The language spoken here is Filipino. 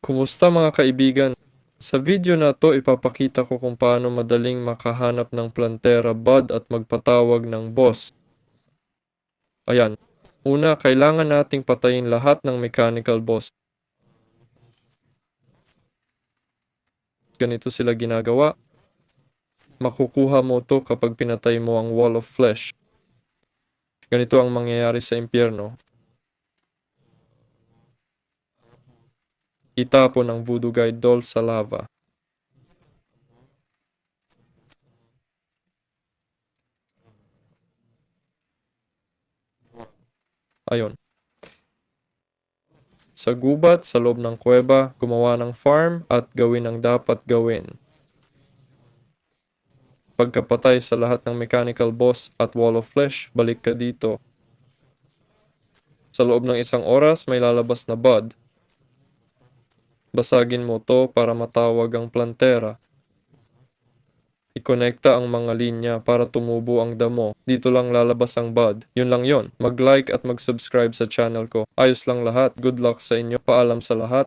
Kumusta mga kaibigan? Sa video na to ipapakita ko kung paano madaling makahanap ng plantera bud at magpatawag ng boss. Ayan. Una, kailangan nating patayin lahat ng mechanical boss. Ganito sila ginagawa. Makukuha mo to kapag pinatay mo ang wall of flesh. Ganito ang mangyayari sa impyerno. Itapon ang voodoo guide doll sa lava. Ayon. Sa gubat, sa loob ng kuweba, gumawa ng farm at gawin ang dapat gawin. Pagkapatay sa lahat ng mechanical boss at wall of flesh, balik ka dito. Sa loob ng 1 oras, may lalabas na bud. Basagin mo to para matawag ang plantera. I-connecta ang mga linya para tumubo ang damo. Dito lang lalabas ang bud. Yun lang yon. Mag-like at mag-subscribe sa channel ko. Ayos lang lahat. Good luck sa inyo. Paalam sa lahat.